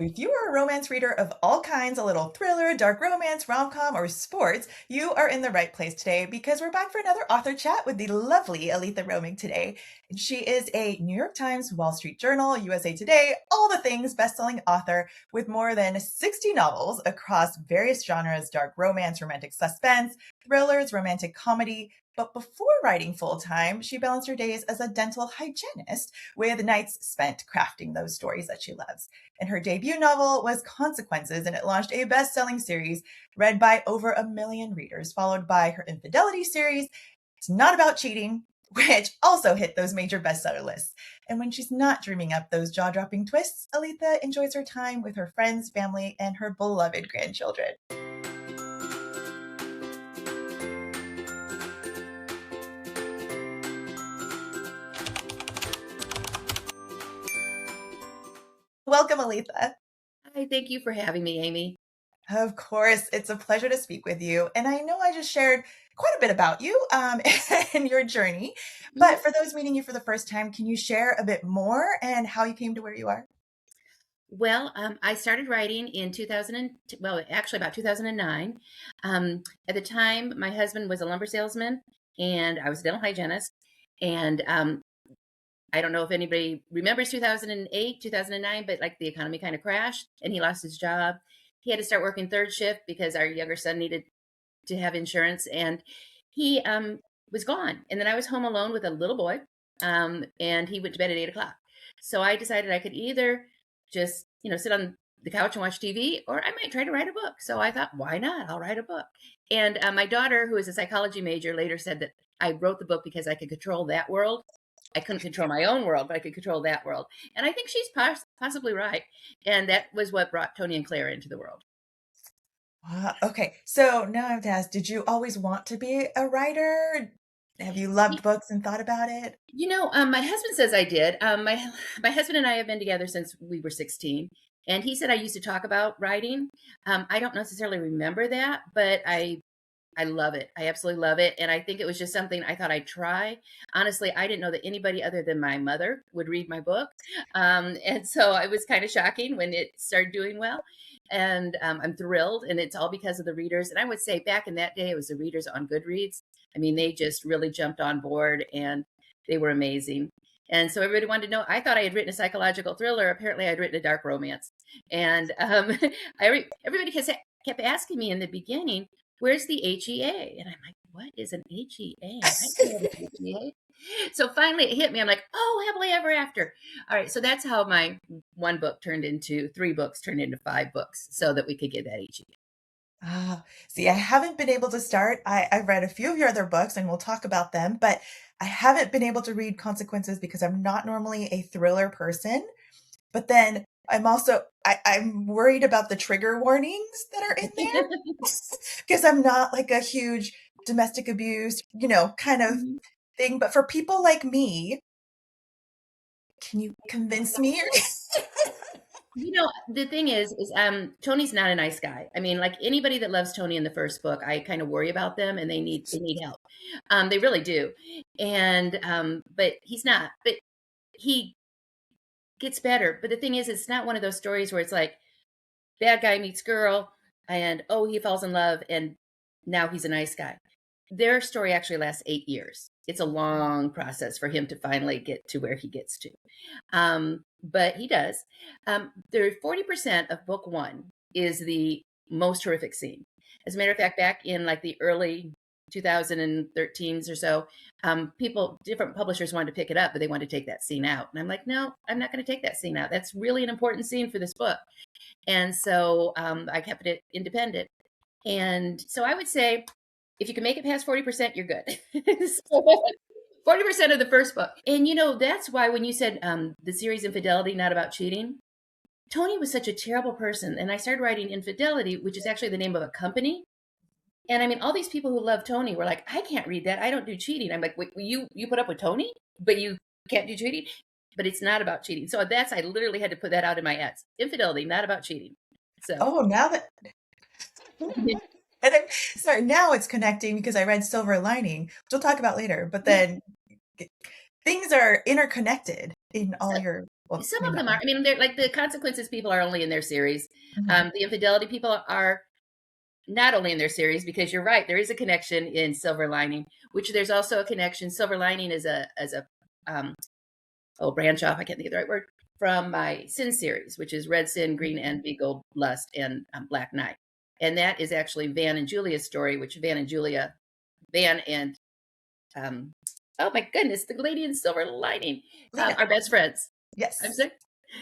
If you are a romance reader of all kinds, a little thriller, dark romance, rom-com, or sports, you are in the right place today because we're back for another author chat with the lovely Aleatha Romig today. She is a New York Times, Wall Street Journal, USA Today, all the things bestselling author with more than 60 novels across various genres: dark romance, romantic suspense, thrillers, romantic comedy. But before writing full time, she balanced her days as a dental hygienist with nights spent crafting those stories that she loves. And her debut novel was Consequences, and it launched a best-selling series read by over 1 million readers, followed by her Infidelity series, It's Not About Cheating, which also hit those major bestseller lists. And when she's not dreaming up those jaw-dropping twists, Aleatha enjoys her time with her friends, family, and her beloved grandchildren. Welcome, Aleatha. Hi, thank you for having me, Amy. Of course, it's a pleasure to speak with you. And I know I just shared quite a bit about you and your journey. Mhm. But for those meeting you for the first time, can you share a bit more and how you came to where you are? I started writing in 2000, well, actually about 2009. At the time, my husband was a lumber salesman and I was a dental hygienist. And I don't know if anybody remembers 2008, 2009, but like the economy kind of crashed and he lost his job. He had to start working third shift because our younger son needed to have insurance, and he was gone. And then I was home alone with a little boy, and he went to bed at 8 o'clock. So I decided I could either just sit on the couch and watch TV, or I might try to write a book. So I thought, why not? I'll write a book. And my daughter, who is a psychology major, later said that I wrote the book because I could control that world. I couldn't control my own world, but I could control that world. And I think she's possibly right. And that was what brought Tony and Claire into the world. Okay, so now I have to ask, did you always want to be a writer? Have you loved books and thought about it? My husband says I did. My husband and I have been together since we were 16, and he said I used to talk about writing. I don't necessarily remember that, but I love it. I absolutely love it, and I think it was just something I thought I'd try. Honestly, I didn't know that anybody other than my mother would read my book, and so it was kind of shocking when it started doing well. And I'm thrilled, and it's all because of the readers. And I would say back in that day, it was the readers on Goodreads. I mean, they just really jumped on board, and they were amazing. And so everybody wanted to know. I thought I had written a psychological thriller. Apparently, I'd written a dark romance. And everybody kept asking me in the beginning, "Where's the HEA?" And I'm like, "What is an HEA? I don't know what an HEA." So finally, it hit me. I'm like, "Oh, happily ever after." All right, so that's how my one book turned into 3 books, turned into 5 books, so that we could get that HEA. See, I haven't been able to start. I've read a few of your other books and we'll talk about them, but I haven't been able to read Consequences because I'm not normally a thriller person. But then I'm worried about the trigger warnings that are in there because I'm not like a huge domestic abuse, kind of Mhm. thing. But for people like me, can you convince me? The thing is Tony's not a nice guy. I mean, like anybody that loves Tony in the first book, I kind of worry about them, and they need help. They really do. And but he's not. But he gets better. But the thing is, it's not one of those stories where it's like bad guy meets girl, and oh, he falls in love, and now he's a nice guy. Their story actually lasts 8 years. It's a long process for him to finally get to where he gets to. But he does. There 40% of book one is the most horrific scene. As a matter of fact, back in like the early 2013s or so, different publishers wanted to pick it up, but they wanted to take that scene out. And I'm like, no, I'm not going to take that scene out. That's really an important scene for this book. And so I kept it independent. And so I would say if you can make it past 40%, you're good. So 40% of the first book. And that's why when you said the series Infidelity, not about cheating, Tony was such a terrible person. And I started writing Infidelity, which is actually the name of a company. And I mean, all these people who love Tony were like, I can't read that. I don't do cheating. I'm like, wait, you put up with Tony, but you can't do cheating? But it's not about cheating. So I literally had to put that out in my ads. Infidelity, not about cheating. So Oh, now that and sorry, now it's connecting because I read Silver Lining, which we'll talk about later. But yeah. then things are interconnected in all So your. Well, Some maybe of not them are. all. I mean, they're like the consequences people are only in their series. Mhm. The infidelity people are not only in their series, because you're right, there is a connection in Silver Lining, which there's also a connection. Silver Lining is a um, branch off. I can't think of the right word, from my Sin series, which is Red Sin, Green Envy, Gold Lust, and Black Knight. And that is actually Van and Julia's story, which Van and um, oh my goodness, the lady in Silver Lining Lena. are best friends. I'm Yes. sorry.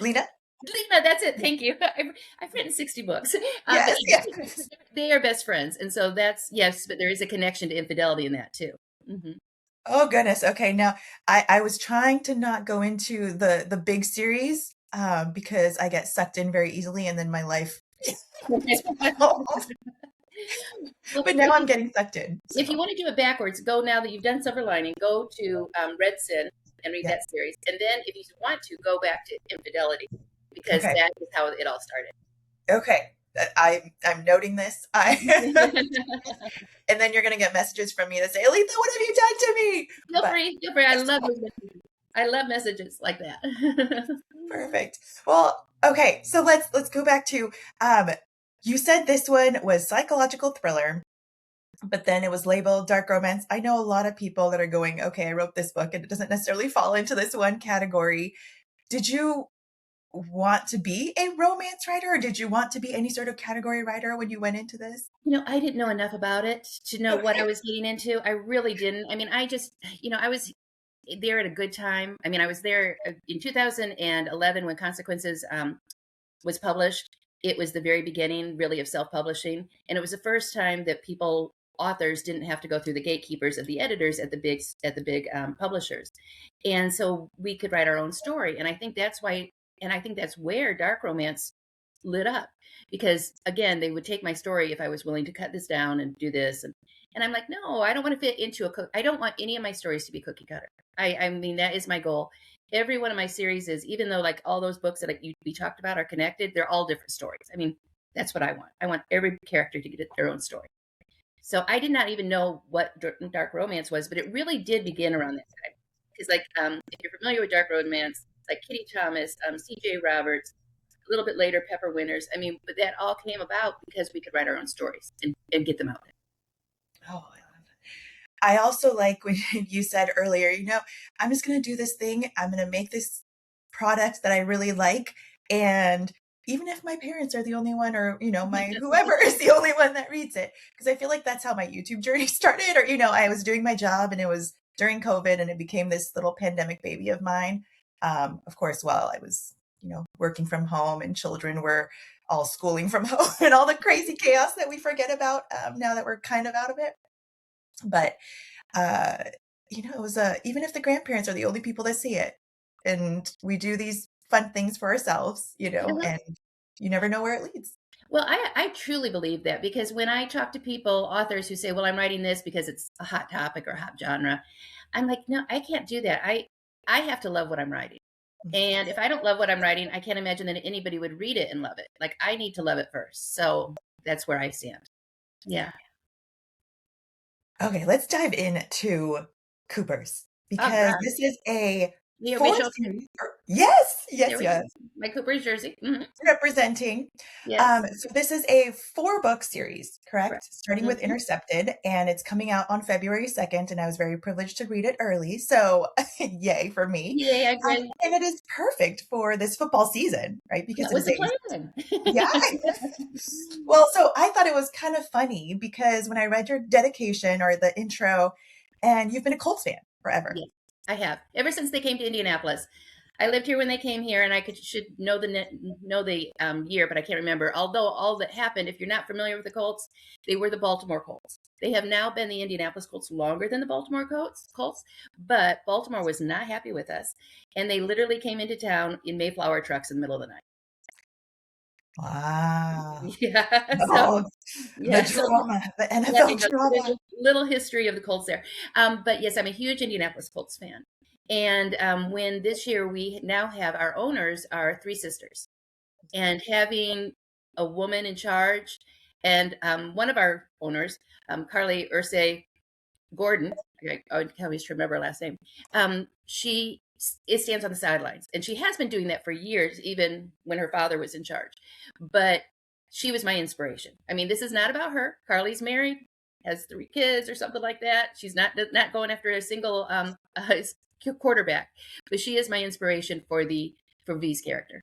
Lena? Lena, that's it. Yeah. Thank you. I've written 60 books. But Yes, yes, yes. they are best friends. And so that's, yes, but there is a connection to infidelity in that too. Hmm. Oh goodness. Okay. Now I was trying to not go into the big series because I get sucked in very easily and then my life is wild. Well, But now I'm getting sucked in. if you So want to do it backwards, go now that you've done Silver Lining, go to Red Sin and read yeah. that series. And then if you want to, go back to Infidelity, because Okay. that is how it all started. Okay. I'm noting this. I and then you're gonna get messages from me that say, Aletha, what have you done to me? Feel But free, feel free. I it's love cool. those messages. I love messages like that. Perfect. Well, okay, so let's go back to um you said this one was psychological thriller, but then it was labeled dark romance. I know a lot of people that are going, okay, I wrote this book and it doesn't necessarily fall into this one category. Did you want to be a romance writer or did you want to be any sort of category writer when you went into this? I didn't know enough about it to know what I Okay. was getting into. I really didn't. I mean, I just, I was there at a good time. I mean, I was there in 2011 when Consequences was published. It was the very beginning, really, of self-publishing, and it was the first time that authors, didn't have to go through the gatekeepers of the editors at the big publishers, and so we could write our own story. And I think that's why, and I think that's where dark romance lit up, because again, they would take my story if I was willing to cut this down and do this, and I'm like, no, I don't want to fit into I don't want any of my stories to be cookie cutter. I mean, that is my goal. Every one of my series is, even though like all those books that we talked about are connected, they're all different stories. I mean, that's what I want. I want every character to get their own story. So I did not even know what dark romance was, but it really did begin around that time. Because like, if you're familiar with dark romance, like Kitty Thomas, C.J. Roberts, a little bit later Pepper Winters. I mean, but that all came about because we could write our own stories and get them out there. Oh, I also like when you said earlier, I'm just going to do this thing. I'm going to make this product that I really like. And even if my parents are the only one or, my whoever is the only one that reads it, because I feel like that's how my YouTube journey started. Or, I was doing my job and it was during COVID and it became this little pandemic baby of mine. Of course, while I was, working from home and children were all schooling from home and all the crazy chaos that we forget about now that we're kind of out of it. But uh, it was even if the grandparents are the only people that see it, and we do these fun things for ourselves, and you never know where it leads. Well, I truly believe that, because when I talk to people, authors who say, well, I'm writing this because it's a hot topic or hot genre, I'm like, no, I can't do that. I have to love what I'm writing. And if I don't love what I'm writing, I can't imagine that anybody would read it and love it. Like, I need to love it first. So that's where I stand. Yeah. Okay, let's dive into Cooper's Oh, because this is a you may four show up here. series. Yes, There yes, we go. yes. My Cooper's jersey. Hmm. Representing. Yes. So this is a 4-book series, Correct. correct? Starting with Hmm. Intercepted, and it's coming out on February 2nd, and I was very privileged to read it early, so yay for me. Yay, I agree. And it is perfect for this football season, right? Because That it was is the a plan. yeah. Well, so I thought it was kind of funny because when I read your dedication or the intro, and you've been a Colts fan forever. Yes, I have. Ever since they came to Indianapolis. I lived here when they came here, and I should know the year, but I can't remember. Although all that happened, if you're not familiar with the Colts, they were the Baltimore Colts. They have now been the Indianapolis Colts longer than the Baltimore Colts, but Baltimore was not happy with us, and they literally came into town in Mayflower trucks in the middle of the night. Wow. Yeah. So Oh, the yeah. So drama, the yeah, NFL there's drama. a little history of the Colts there. But yes, I'm a huge Indianapolis Colts fan. And when this year we now have our owners are three sisters, and having a woman in charge, and one of our owners, Carly Ursay Gordon, I always remember her last name. She it stands on the sidelines. And she has been doing that for years, even when her father was in charge. But she was my inspiration. I mean, this is not about her. Carly's married, has 3 kids or something like that. She's not going after a single quarterback, but she is my inspiration for V's character.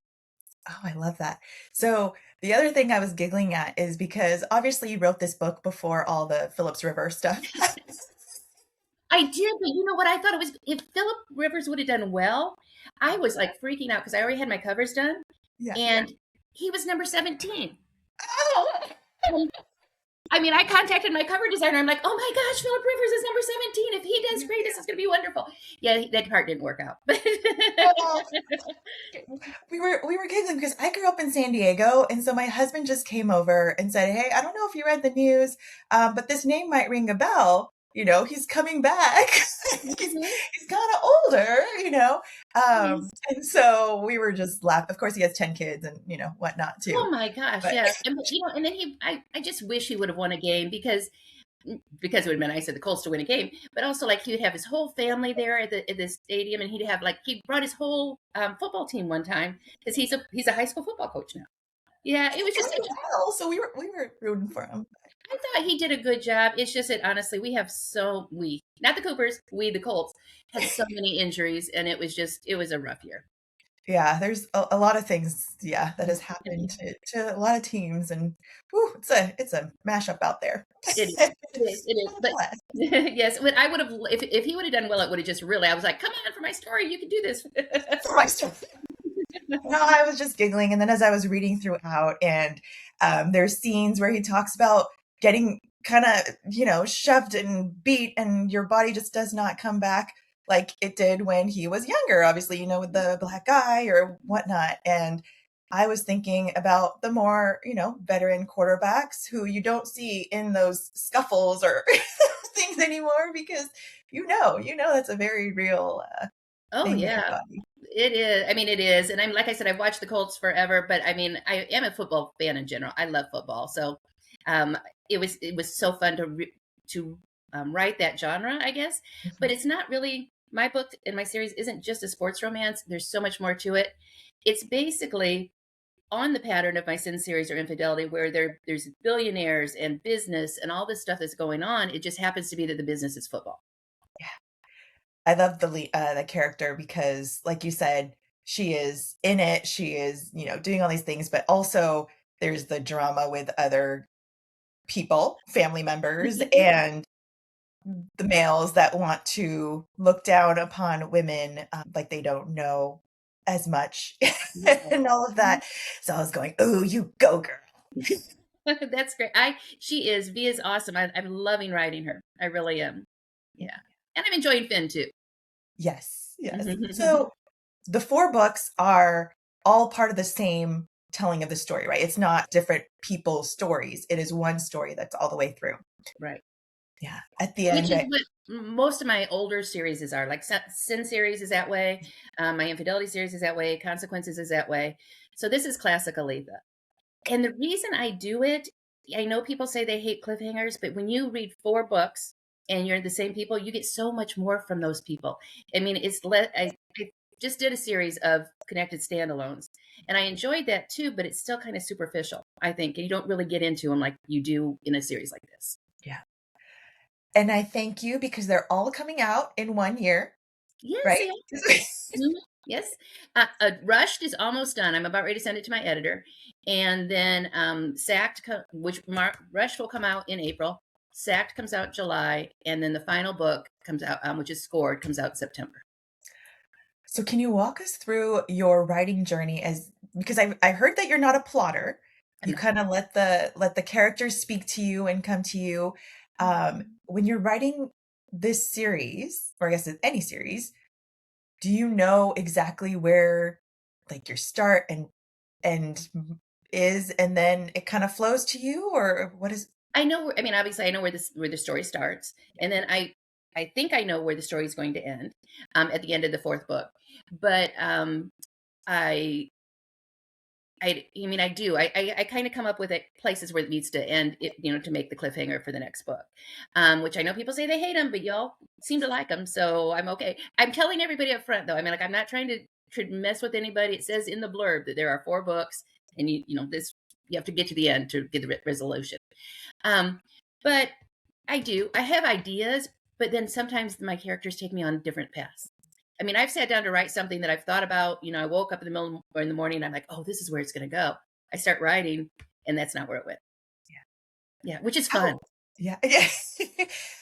Oh, I love that. So the other thing I was giggling at is because obviously you wrote this book before all the Phillips River stuff. I did, but you know what? I thought it was if Philip Rivers would have done well, I was like freaking out because I already had my covers done, Yeah. and he was number 17. Oh, And I mean, I contacted my cover designer. I'm like, oh my gosh, Philip Rivers is number 17. If he does great, this is going to be wonderful. Yeah, that part didn't work out. well, we were giggling because I grew up in San Diego, and so my husband just came over and said, "Hey, I don't know if you read the news, but this name might ring a bell. He's coming back. he's Mhm. he's kind of older, He's and so we were just laughing. Of course, he has 10 kids and whatnot too. Oh my gosh, But yes. And then I just wish he would have won a game because it would have been nice of the Colts to win a game, but also like he would have his whole family there at the stadium, and he'd have like he brought his whole football team one time because he's a high school football coach now. Yeah, it was he just did well, so we were rooting for him. I thought he did a good job. It's just that honestly, we not the Coopers, we the Colts had so many injuries, and it was a rough year. Yeah, there's a lot of things, yeah, that has happened to a lot of teams, and whew, it's a mashup out there. It is. It is. It is. But Nonetheless, yes, but I would have if he would have done well, it would have just really. I was like, come on for my story, you can do this. for my story. No, I was just giggling, and then as I was reading throughout, and there's scenes where he talks about getting kind of shoved and beat, and your body just does not come back like it did when he was younger. Obviously, with the black guy or whatnot, and I was thinking about the more veteran quarterbacks who you don't see in those scuffles or things anymore because that's a very real Oh thing with your yeah, body. it is. I mean, it is. And I'm like I said, I've watched the Colts forever, but I mean, I am a football fan in general. I love football, so um, it was so fun to write that genre, I guess. But it's not really my book and my series isn't just a sports romance. There's so much more to it. It's basically on the pattern of my Sin series or Infidelity, where there's billionaires and business and all this stuff that's going on. It just happens to be that the business is football. I love the character because, like you said, she is in it. She is, doing all these things, but also there's the drama with other people, family members, and the males that want to look down upon women like they don't know as much Yeah. and all of that. So I was going, "Oh, you go, girl." That's great. She is V is awesome. I'm loving writing her. I really am. Yeah, and I'm enjoying Finn too. Yes, yes. So the 4 books are all part of the same telling of the story, right? It's not different people's stories. It is one story that's all the way through. Right. Yeah. At the Which end, is what most of my older series are. Like Sin series is that way. My Infidelity series is that way. Consequences is that way. So this is classic Aletha. And the reason I do it, I know people say they hate cliffhangers, but when you read 4 books and you're the same people, you get so much more from those people. I mean, I just did a series of connected standalones, and I enjoyed that too, but it's still kind of superficial, I think. And you don't really get into them like you do in a series like this. yeah. And I thank you because they're all coming out in 1 year, Yes, right? yeah. Mhm. Yes. Rushed is almost done. I'm about ready to send it to my editor. And then Sacked, Rushed will come out in April. Sacked comes out July. And then the final book comes out, which is Scored, comes out September. So can you walk us through your writing journey because I heard that you're not a plotter. I'm You not. kind of let the characters speak to you and come to you. When you're writing this series, or I guess it's any series, do you know exactly where like your start and is, and then it kind of flows to you, or what is? I know. I mean, obviously, I know where the story starts, and then I think I know where the story is going to end at the end of the 4th book. But I I mean, I do. I kind of come up with it places where it needs to end, to make the cliffhanger for the next book. Which I know people say they hate them, but y'all seem to like them, so I'm okay. I'm telling everybody up front, though. I mean, like, I'm not trying to mess with anybody. It says in the blurb that there are 4 books, and this you have to get to the end to get the resolution. But I do. I have ideas, but then sometimes my characters take me on different paths. I mean, I've sat down to write something that I've thought about. I woke up in the middle or in the morning and I'm like, oh, this is where it's going to go. I start writing and that's not where it went. Yeah. Which is fun. Yeah.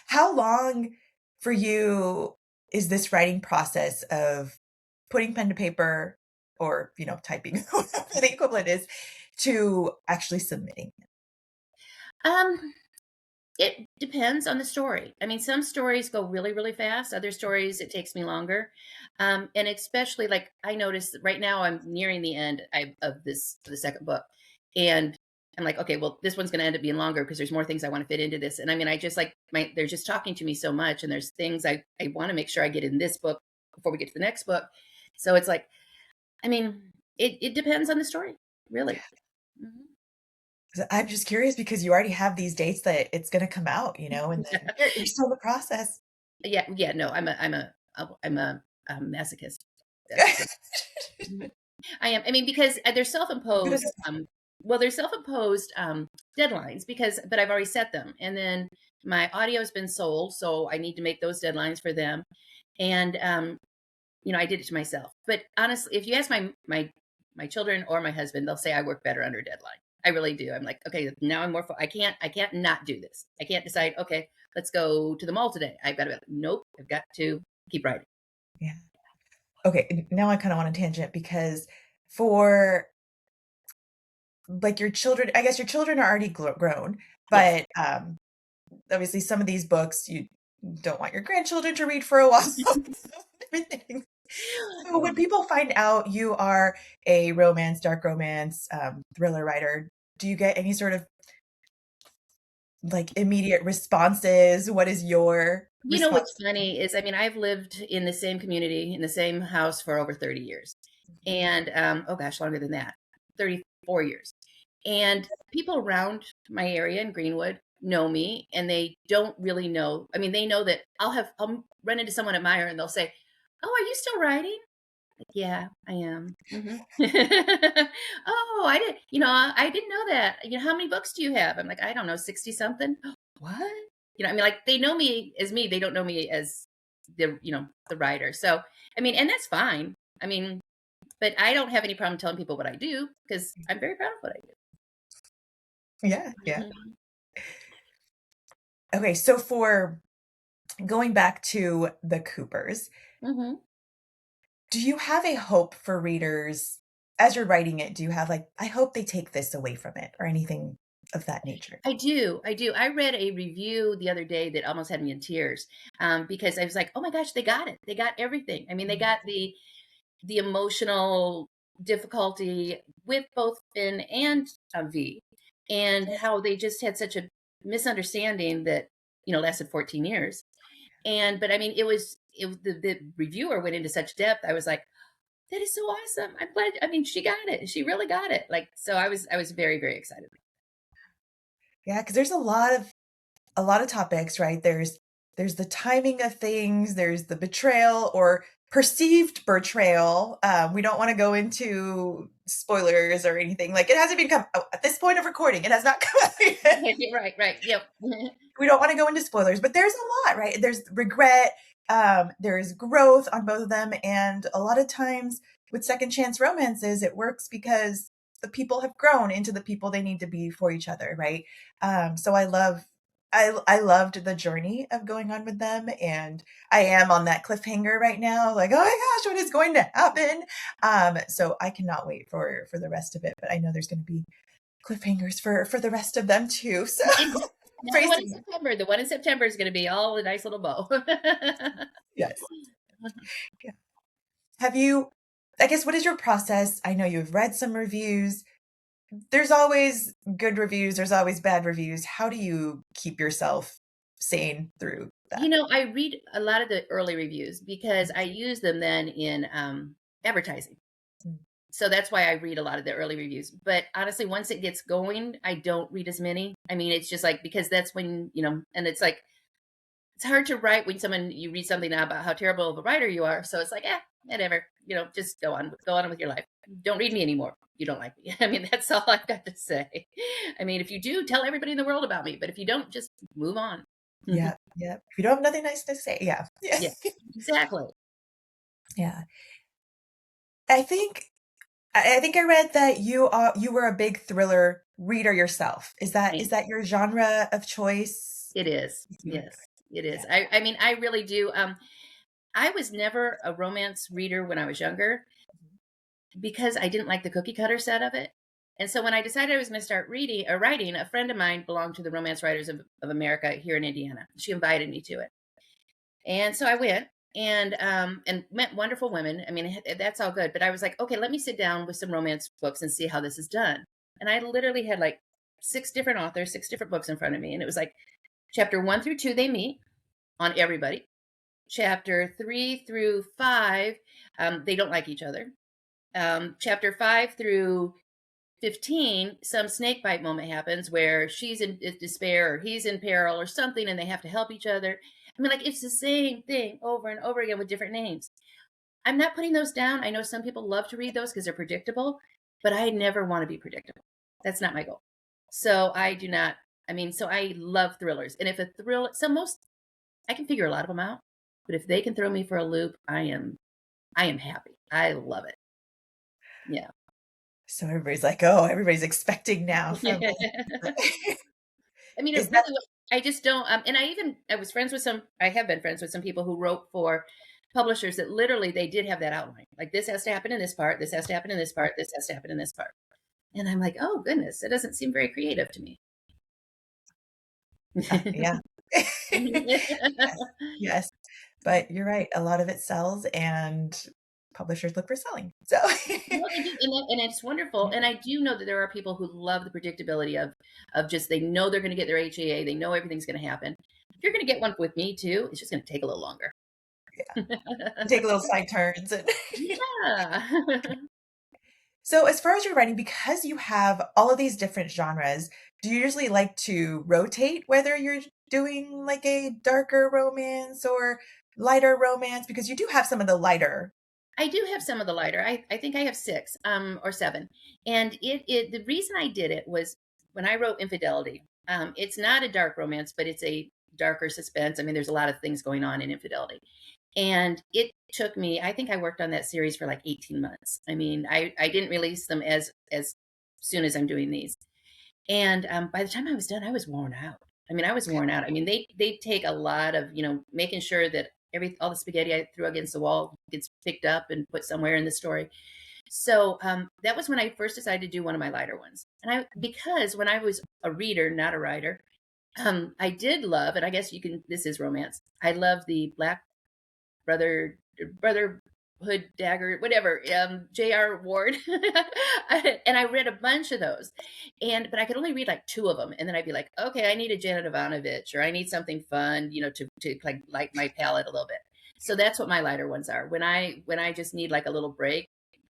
How long for you is this writing process of putting pen to paper or, typing, whatever the equivalent is, to actually submitting? It depends on the story. I mean, some stories go really, really fast. Other stories, it takes me longer. And especially, like, I noticed right now I'm nearing the end of the second book. And I'm like, okay, well, this one's going to end up being longer because there's more things I want to fit into this. And I mean, I just like they're just talking to me so much. And there's things I want to make sure I get in this book before we get to the next book. So it's like, I mean, it depends on the story, really. Mhm. I'm just curious because you already have these dates that it's going to come out, and then you're still in the process. Yeah, no, I'm a masochist. That's I am. I mean, because they're self-imposed. They're self-imposed deadlines but I've already set them, and then my audio has been sold, so I need to make those deadlines for them, and I did it to myself. But honestly, if you ask my children or my husband, they'll say I work better under deadline. I really do. I'm like, okay, now I'm more. I can't not do this. I can't decide. Okay, let's go to the mall today. I've got to. Nope. I've got to keep writing. Yeah. Okay. Now I kind of want a tangent because for like your children, I guess your children are already grown, Yes. but obviously some of these books you don't want your grandchildren to read for a while. Everything. So when people find out you are a dark romance, thriller writer, do you get any sort of like immediate responses? What is your response? What's funny is, I mean, I've lived in the same community, in the same house for over 30 years. And, oh gosh, longer than that, 34 years. And people around my area in Greenwood know me and they don't really know. I mean, they know that I'll run into someone at Meyer and they'll say, oh, are you still writing? Like, yeah, I am. Mhm. Oh, I didn't know that. How many books do you have? I'm like, I don't know, 60 something. What? I mean, like, they know me as me. They don't know me as the writer. So, I mean, and that's fine. I mean, but I don't have any problem telling people what I do because I'm very proud of what I do. Yeah, yeah. Mhm. Okay, so for going back to the Coopers, Mhm. do you have a hope for readers as you're writing it? Do you have like, I hope they take this away from it or anything of that nature? I do. I do. I read a review the other day that almost had me in tears because I was like, oh my gosh, they got it. They got everything. I mean, they got the emotional difficulty with both Finn and V, and how they just had such a misunderstanding that lasted 14 years. But I mean, the reviewer went into such depth. I was like, that is so awesome. I'm glad. I mean, she got it. She really got it. Like, so I was very, very excited. Yeah, because there's a lot of topics, right? There's the timing of things, there's the betrayal or perceived betrayal. We don't want to go into spoilers or anything. Like it hasn't been come at this point of recording. It has not come out yet. Right. Yep. We don't want to go into spoilers, but there's a lot, right? There's regret, there's growth on both of them, and a lot of times with second chance romances, it works because the people have grown into the people they need to be for each other, right? So I loved the journey of going on with them, and I am on that cliffhanger right now. Like, oh my gosh, what is going to happen? So I cannot wait for the rest of it. But I know there's going to be cliffhangers for the rest of them too. So Not the one in Tracy, September. The one in September is going to be all a nice little bow. yes. Yeah. Have you, I guess, what is your process? I know you've read some reviews. There's always good reviews, there's always bad reviews. How do you keep yourself sane through that? I read a lot of the early reviews because I use them then in advertising. So that's why I read a lot of the early reviews. But honestly, once it gets going, I don't read as many. I mean, it's just like because that's when, and it's like it's hard to write when someone you read something about how terrible of a writer you are. So it's like, whatever, just go on with your life. Don't read me anymore. You don't like me. I mean, that's all I've got to say. I mean, if you do, tell everybody in the world about me. But if you don't, just move on. Yeah, yeah. If you don't have nothing nice to say, yeah, yeah, Yeah, exactly. yeah. I think I think I read that you were a big thriller reader yourself. Is that your genre of choice? It is. You were- Yes, it Yeah. is. I mean, I really do. I was never a romance reader when I was younger because I didn't like the cookie cutter set of it. And so when I decided I was going to start reading or writing, a friend of mine belonged to the Romance Writers of America here in Indiana. She invited me to it. And so I went and met wonderful women. I mean, that's all good. But I was like, okay, let me sit down with some romance books and see how this is done. And I literally had like six different authors, six different books in front of me. And it was like chapter 1 through 2, they meet on everybody. Chapter 3 through 5, they don't like each other. Chapter 5 through 15, some snake bite moment happens where she's in despair or he's in peril or something, and they have to help each other. I mean, like it's the same thing over and over again with different names. I'm not putting those down. I know some people love to read those because they're predictable, but I never want to be predictable. That's not my goal. So I do not. I mean, so I love thrillers, and if a thrill, so most I can figure a lot of them out, but if they can throw me for a loop, I am happy. I love it. Yeah. So everybody's like, oh, everybody's expecting now from I mean, is it that really was. I just don't. And I was friends with some. I have been friends with some people who wrote for publishers that literally they did have that outline. Like this has to happen in this part. This has to happen in this part. This has to happen in this part. And I'm like, oh goodness, it doesn't seem very creative to me. yeah. Yes. But you're right. A lot of it sells and publishers look for selling. So Well, they do, and it's wonderful. And I do know that there are people who love the predictability of just they know they're going to get their HAA, they know everything's going to happen. If you're going to get one with me too, it's just going to take a little longer. take little side turns and Yeah. so as far as your writing, because you have all of these different genres, do you usually like to rotate whether you're doing like a darker romance or lighter romance? Because you do have some of the lighter. I do have some of the lighter. I think I have six or seven. And it the reason I did it was when I wrote Infidelity. It's not a dark romance, but it's a darker suspense. I mean, there's a lot of things going on in Infidelity. And it took me, I think I worked on that series for like 18 months. I mean, I didn't release them as soon as I'm doing these. And by the time I was done, I was worn out. I mean, I was worn out. I mean, they take a lot of, making sure that all the spaghetti I threw against the wall gets picked up and put somewhere in the story. So that was when I first decided to do one of my lighter ones. And because when I was a reader, not a writer, I did love, and I guess this is romance. I love the Black Brotherhood Dagger, whatever, J.R. Ward. And I read a bunch of those. But I could only read like two of them. And then I'd be like, okay, I need a Janet Ivanovich, or I need something fun, to like light my palate a little bit. So that's what my lighter ones are. When I just need like a little break,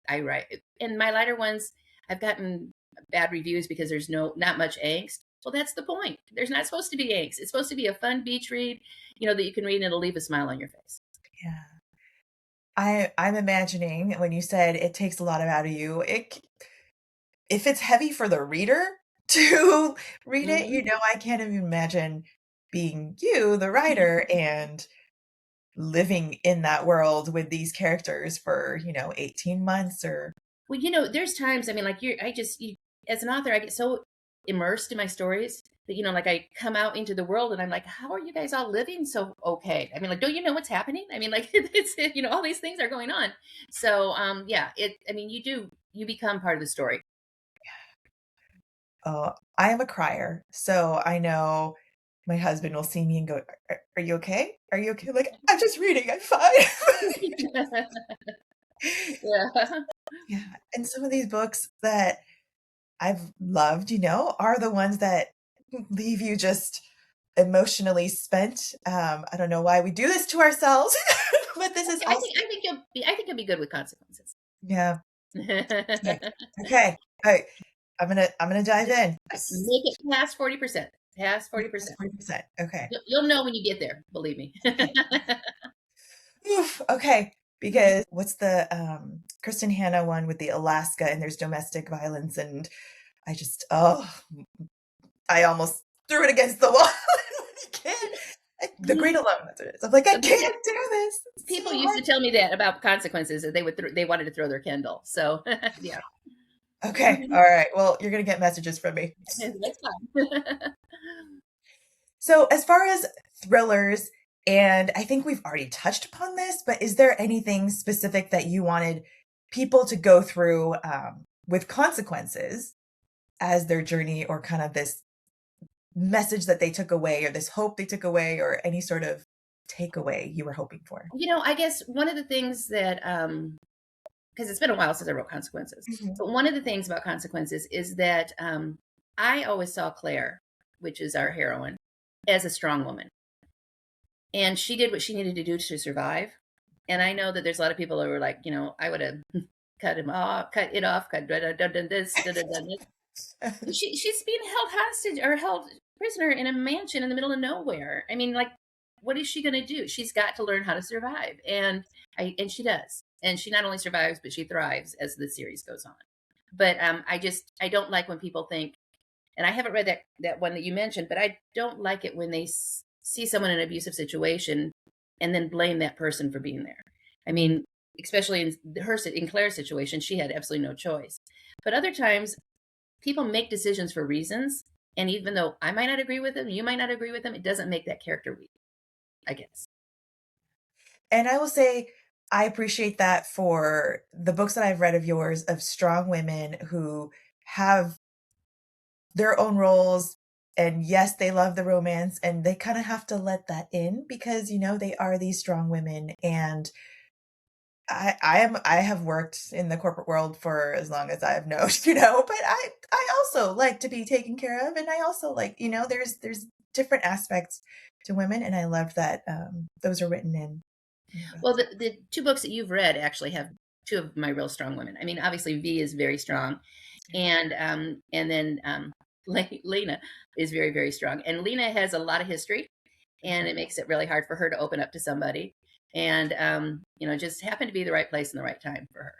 I write. And my lighter ones, I've gotten bad reviews because there's not much angst. Well, that's the point. There's not supposed to be angst. It's supposed to be a fun beach read, that you can read and it'll leave a smile on your face. Yeah. I'm imagining when you said it takes a lot out of you, if it's heavy for the reader to read it, Mm-hmm. I can't even imagine being you, the writer, and living in that world with these characters for, 18 months or Well, there's times, I mean, like as an author, I get so immersed in my stories that, like I come out into the world and I'm like, how are you guys all living so okay? I mean, like, don't you know what's happening? I mean, like it's, all these things are going on. So, yeah, I mean, you become part of the story. I am a crier. So I know my husband will see me and go, "Are you okay? Are you okay?" Like, "I'm just reading. I'm fine." Yeah. Yeah. And some of these books that I've loved, are the ones that leave you just emotionally spent. I don't know why we do this to ourselves, but this is also I think you'll be good with consequences. yeah. Okay. Okay. All right. I'm gonna dive in. Yes. Make it past 40%. Past 40%. 40%. Okay. You'll know when you get there, believe me. Okay. Oof, okay. Because what's the Kristen Hanna one with the Alaska and there's domestic violence and I just I almost threw it against the wall. You can't. The Great Alone. That's what it is. I'm like, I can't do this. It's People so used hard. to tell me that about consequences, that they wanted to throw their Kindle. So yeah. Okay. All right. Well, you're gonna get messages from me. That's fine. So, as far as thrillers, and I think we've already touched upon this, but is there anything specific that you wanted people to go through with consequences as their journey, or kind of this message that they took away, or this hope they took away, or any sort of takeaway you were hoping for? I guess one of the things that because it's been a while since I wrote Consequences, Mhm. but one of the things about Consequences is that I always saw Claire, which is our heroine, as a strong woman, and she did what she needed to do to survive. And I know that there's a lot of people who were like, I would have cut him off, cut it off, cut done this, done this. She's being held hostage or held prisoner in a mansion in the middle of nowhere. I mean, like, what is she going to do? She's got to learn how to survive, and she does. And she not only survives, but she thrives as the series goes on. But I don't like when people think, and I haven't read that one that you mentioned, but I don't like it when they see someone in an abusive situation and then blame that person for being there. I mean, especially in Claire's situation, she had absolutely no choice. But other times, people make decisions for reasons, and even though I might not agree with them, you might not agree with them, it doesn't make that character weak, I guess. And I will say, I appreciate that for the books that I've read of yours, of strong women who have their own roles. And yes, they love the romance and they kind of have to let that in because, they are these strong women. And I have worked in the corporate world for as long as I've known, but I also like to be taken care of. And I also like, there's different aspects to women. And I love that those are written in your Well, books. the two books that you've read actually have two of my real strong women. I mean, obviously V is very strong, and then Lena is very, very strong. And Lena has a lot of history, and it makes it really hard for her to open up to somebody. And just happened to be the right place and the right time for her.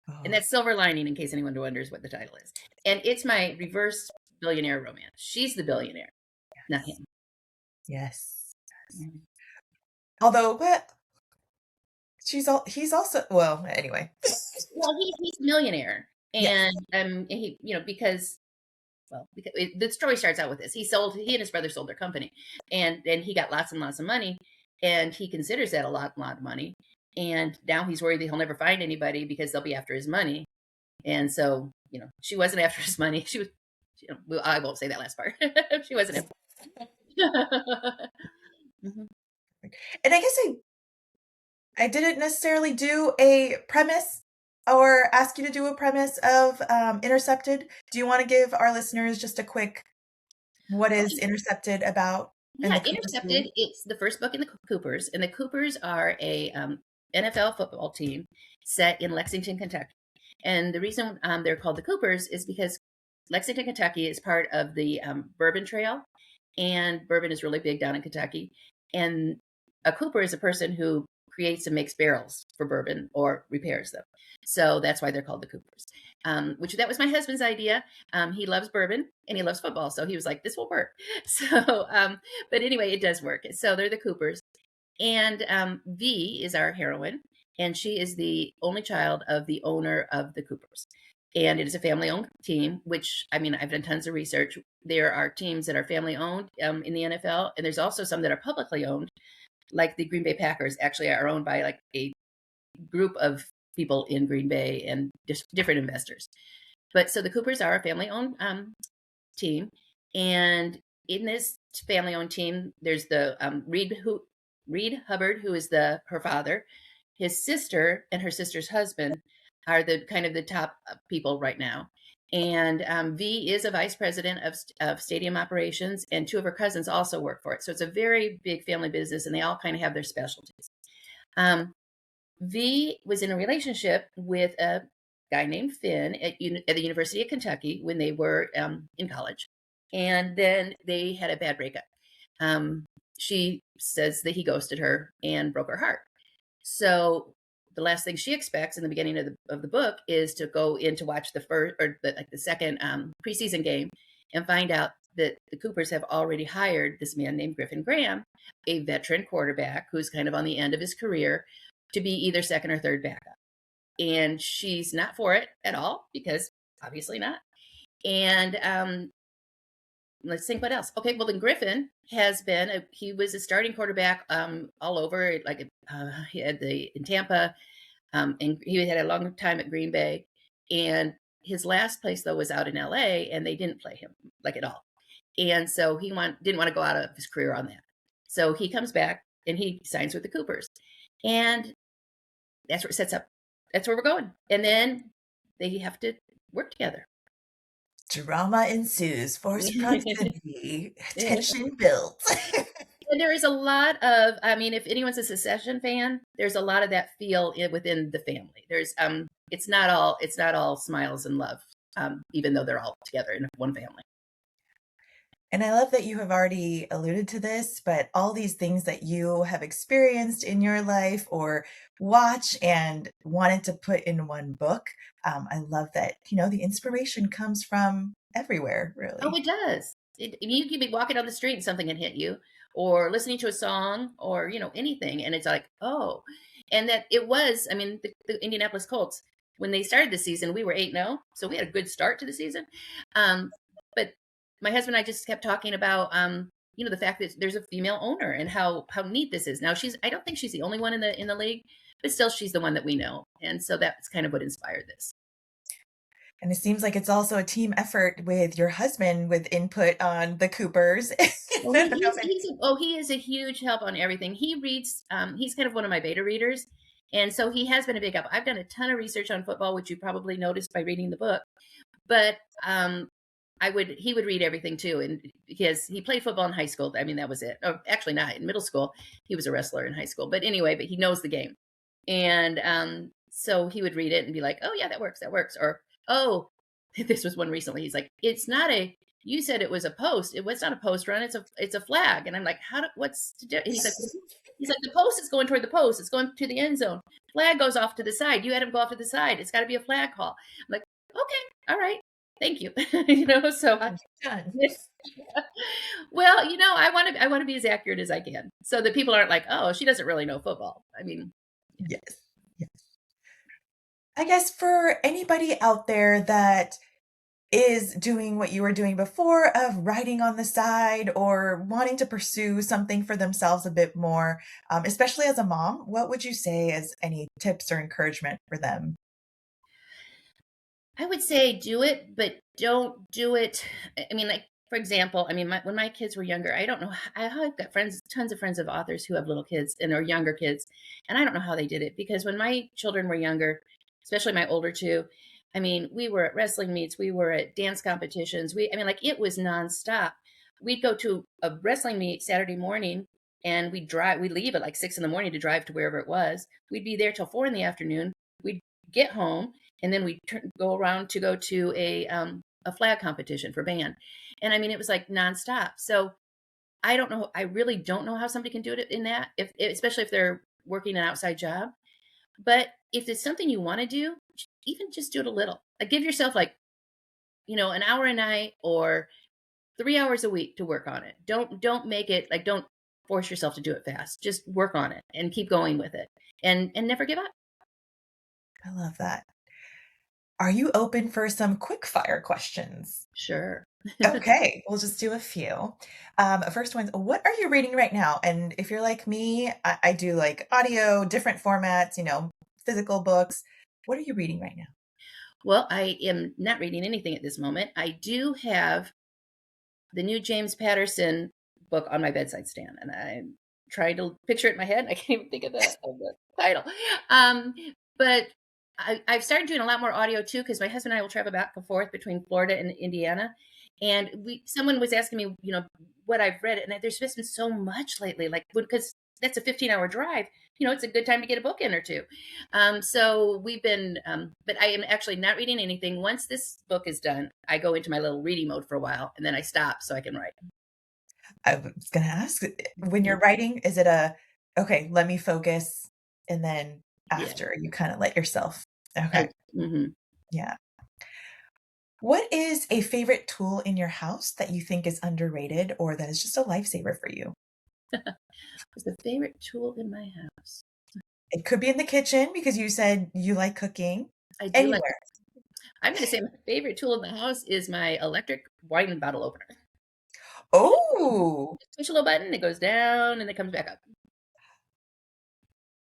And Oh, that's Silver Lining, in case anyone wonders what the title is. And it's my reverse billionaire romance. She's the billionaire, not him. yes. Mhm. Although, but he's also, well, anyway. Well, he's a millionaire, Yes. and he because the story starts out with this. He and his brother sold their company, and he got lots and lots of money, and he considers that a lot of money. And now he's worried that he'll never find anybody because they'll be after his money. And so, she wasn't after his money. She was, I won't say that last part. She wasn't after. Mhm. And I guess I didn't necessarily do a premise or ask you to do a premise of Intercepted. Do you want to give our listeners just a quick, what is Okay. Intercepted about in Yeah, the Cooper Intercepted. series? It's the first book in the Coopers, and the Coopers are a NFL football team set in Lexington, Kentucky. And the reason they're called the Coopers is because Lexington, Kentucky is part of the Bourbon Trail, and bourbon is really big down in Kentucky. And a Cooper is a person who creates and makes barrels for bourbon or repairs them. So that's why they're called the Coopers. Which that was my husband's idea. He loves bourbon and he loves football, so he was like, "This will work." So, but anyway, it does work. So they're the Coopers, and V is our heroine, and she is the only child of the owner of the Coopers. And it is a family owned team, which, I mean, I've done tons of research. There are teams that are family owned in the NFL, and there's also some that are publicly owned, like the Green Bay Packers actually are owned by like a group of people in Green Bay and just different investors. But so the Coopers are a family owned team. And in this family owned team, there's the Reed Hubbard, who is her father. His sister and her sister's husband are the kind of the top people right now. And V is a vice president of stadium operations, and two of her cousins also work for it. So it's a very big family business, and they all kind of have their specialties. Um, V was in a relationship with a guy named Finn at the University of Kentucky when they were in college. And then they had a bad breakup. Um, she says that he ghosted her and broke her heart. So the last thing she expects in the beginning of the book is to go in to watch the first or the second preseason game and find out that the Coopers have already hired this man named Griffin Graham, a veteran quarterback who's kind of on the end of his career, to be either second or third backup. And she's not for it at all because obviously not. And let's think what else. Okay, well then Griffin has been he was a starting quarterback all over, like he had in Tampa, and he had a long time at Green Bay, and his last place though was out in LA, and they didn't play him like at all, and so he didn't want to go out of his career on that. So he comes back and he signs with the Coopers, and that's where it sets up. That's where we're going, and then they have to work together. Drama ensues, forced Yeah. proximity, tension builds. And there is a lot of, I mean, if anyone's a Secession fan, there's a lot of that feel within the family. There's, it's not all smiles and love, even though they're all together in one family. And I love that you have already alluded to this, but all these things that you have experienced in your life or watch and wanted to put in one book, I love that, the inspiration comes from everywhere, Oh, really. it does. You could be walking down the street and something can hit you, or listening to a song, or anything, and it's like, oh, and that it was. I mean, the Indianapolis Colts when they started the season, we were 8-0, so we had a good start to the season. But my husband and I just kept talking about, the fact that there's a female owner and how neat this is. Now I don't think she's the only one in the league, but still, she's the one that we know, and so that's kind of what inspired this. And it seems like it's also a team effort with your husband with input on the Coopers. Well, he is a huge help on everything. He reads. He's kind of one of my beta readers, and so he has been a big help. I've done a ton of research on football, which you probably noticed by reading the book. But he would read everything too, and because he played football in high school. I mean, that was it. Oh, actually, not in middle school. He was a wrestler in high school, but anyway, but he knows the game, and so he would read it and be like, "Oh yeah, that works," or "Oh." This was one recently. He's like, "It's not a. You said it was a post. It was not a post run. It's a flag." And I'm like, "What's to do?" And he's like, "The post is going toward the post. It's going to the end zone. Flag goes off to the side. You had him go off to the side. It's got to be a flag call." I'm like, "Okay, all right, thank you." So Done. well, I want to be as accurate as I can, so that people aren't like, "Oh, she doesn't really know football." I mean, Yes. Yes. I guess for anybody out there that is doing what you were doing before of writing on the side or wanting to pursue something for themselves a bit more, especially as a mom, what would you say as any tips or encouragement for them? I would say do it, but don't do it. I mean, like for example, I mean, when my kids were younger, I don't know. I've got tons of friends of authors who have little kids and are younger kids, and I don't know how they did it because when my children were younger, especially my older two, I mean, we were at wrestling meets, we were at dance competitions. I mean, like it was nonstop. We'd go to a wrestling meet Saturday morning, and we'd leave at like 6 in the morning to drive to wherever it was. We'd be there till 4 in the afternoon. We'd get home and then we go around to go to a flag competition for band, and I mean it was like nonstop. So I don't know. I really don't know how somebody can do it in that, if especially if they're working an outside job. But if it's something you want to do, even just do it a little. Like give yourself like an hour a night or 3 hours a week to work on it. Don't make it like don't force yourself to do it fast. Just work on it and keep going with it, and never give up. I love that. Are you open for some quick fire questions? Sure. Okay, we'll just do a few. First one's, what are you reading right now? And if you're like me, I do like audio, different formats, physical books. What are you reading right now? Well, I am not reading anything at this moment. I do have the new James Patterson book on my bedside stand, and I'm trying to picture it in my head. I can't even think of the title. Um, but I've started doing a lot more audio too because my husband and I will travel back and forth between Florida and Indiana. And someone was asking me, what I've read, and there's just been so much lately, like because that's a 15-hour drive. It's a good time to get a book in or two. So we've been, but I am actually not reading anything. Once this book is done, I go into my little reading mode for a while, and then I stop so I can write. I was gonna ask, when you're Mhm. writing, is it okay, let me focus, and then Yeah. after you kind of let yourself. I, Okay. mhm. Yeah. What is a favorite tool in your house that you think is underrated or that is just a lifesaver for you? What's the favorite tool in my house? It could be in the kitchen because you said you like cooking. I do like. Anywhere. I'm going to say my favorite tool in the house is my electric wine bottle opener. Oh, Push a little button, it goes down, and it comes back up.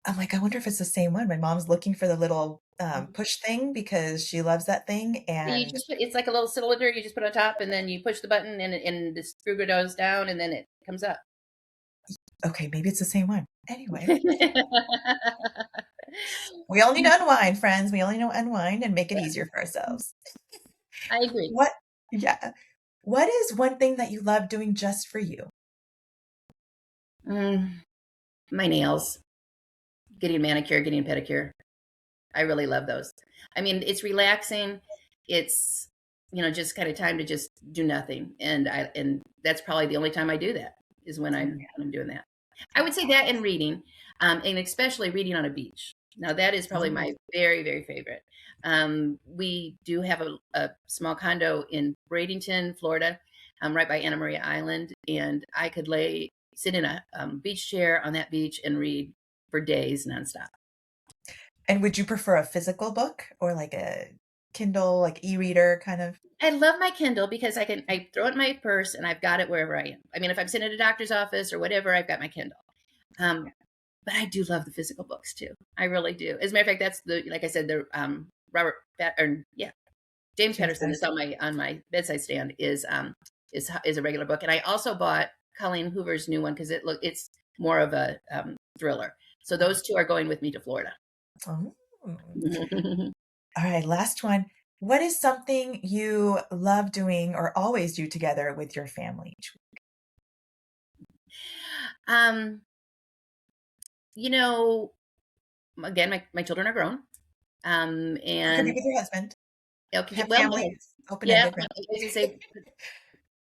I'm like, I wonder if it's the same one. My mom's looking for the little Mhm. push thing because she loves that thing. You And just put, it's like a little cylinder. You just put on top, and then you push the button, and the screw goes down, and then it comes up. okay, maybe it's the same one. Anyway, we all need to unwind, friends. We only know unwind and make it easier for ourselves. I agree. What? Yeah. What is one thing that you love doing just for you? Mm, my nails, getting a manicure, getting a pedicure. I really love those. I mean, it's relaxing. It's, just kind of time to just do nothing. And that's probably the only time I do that is when Oh, I'm doing that. I would that's say that and reading, and especially reading on a beach. Now that is probably awesome. my very, very favorite. We do have a small condo in Bradenton, Florida, right by Anna Maria Island, and I could sit in a beach chair on that beach and read for days nonstop. And would you prefer a physical book or like a Kindle, like e-reader kind of? I love my Kindle because I throw it in my purse and I've got it wherever I am. I mean, if I'm sitting at a doctor's office or whatever, I've got my Kindle. Um, but I do love the physical books too. I really do. As a matter of fact, that's like I said, the Robert or yeah, James James Patterson that's Madison. on my bedside stand is a regular book. And I also bought Colleen Hoover's new one because it's more of a thriller. So those two are going with me to Florida. Oh. All right, last one. What is something you love doing or always do together with your family? um, you know, again, my children are grown. Or could be And with your husband. okay, Have well, family. It's yeah, open-ended, right? as I say,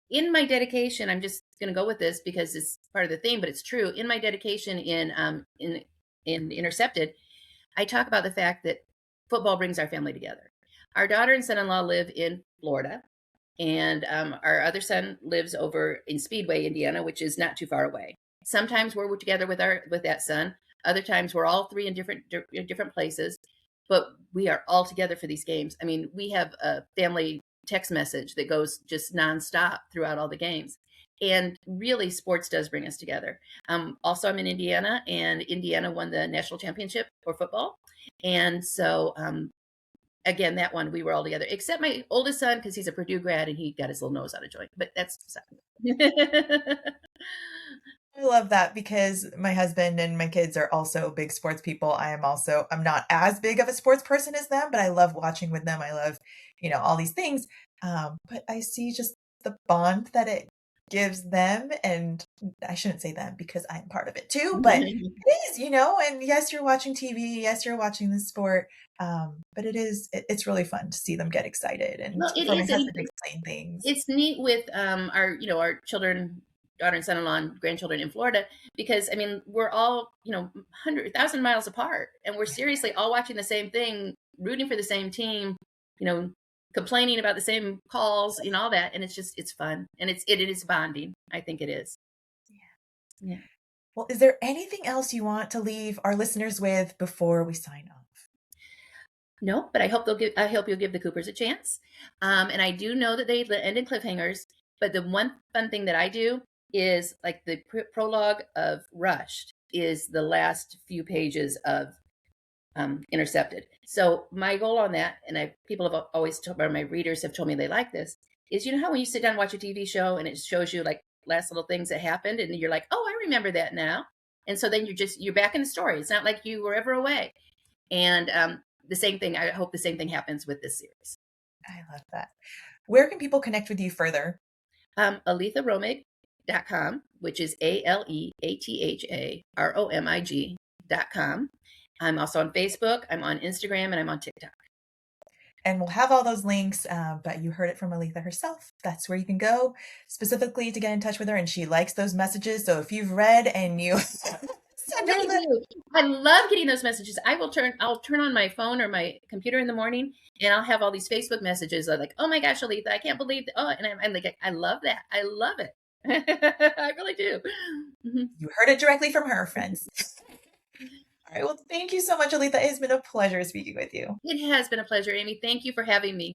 in my dedication, I'm just going to go with this because it's part of the theme, but it's true. In my dedication in Intercepted, I talk about the fact that football brings our family together. Our daughter and son-in-law live in Florida, and our other son lives over in Speedway, Indiana, which is not too far away. Sometimes we're together with that son. Other times we're all three in different places, but we are all together for these games. I mean, we have a family text message that goes just nonstop throughout all the games. And really, sports does bring us together. Also, I'm in Indiana, and Indiana won the national championship for football. And so again, that one we were all together, except my oldest son because he's a Purdue grad and he got his little nose out of joint. But that's I love that because my husband and my kids are also big sports people. I'm not as big of a sports person as them, but I love watching with them. I love, all these things. But I see just the bond that it gives them. And I shouldn't say them because I'm part of it too, but it is, and yes, you're watching TV. Yes, you're watching the sport. But it's really fun to see them get excited and well, it for my is, and husband to explain things. it's neat with our children, daughter and son-in-law, and grandchildren in Florida because I mean we're all 100,000 miles apart, and we're seriously all watching the same thing, rooting for the same team, you know, complaining about the same calls, all that, and it's fun, and it is bonding. I think it is. Yeah. Well, is there anything else you want to leave our listeners with before we sign off? No, but I hope you'll give the Coopers a chance. And I do know that they end in cliffhangers, but the one fun thing that I do is like the prologue of Rushed is the last few pages of Intercepted. So my goal on that, and people have always told my readers have told me they like this, is how when you sit down and watch a TV show and it shows you like last little things that happened, and you're like, oh, I remember that now. And so then you're back in the story. It's not like you were ever away. And the same thing, I hope the same thing happens with this series. I love that. Where can people connect with you further? Aleatha Romig which is AleathaRomig.com. I'm also on Facebook, I'm on Instagram, and I'm on TikTok. And we'll have all those links, but you heard it from Aleatha herself. That's where you can go specifically to get in touch with her, and she likes those messages. So if you've read and you I send her really the do. I love getting those messages. I'll turn on my phone or my computer in the morning, and I'll have all these Facebook messages like, "Oh my gosh, Aleatha, I can't believe that." Oh, and I'm like, I love that. I love it. I really do. Mhm. you heard it directly from her, friends. All right. Well, thank you so much, Aleatha. It has been a pleasure speaking with you. It has been a pleasure, Amy. Thank you for having me.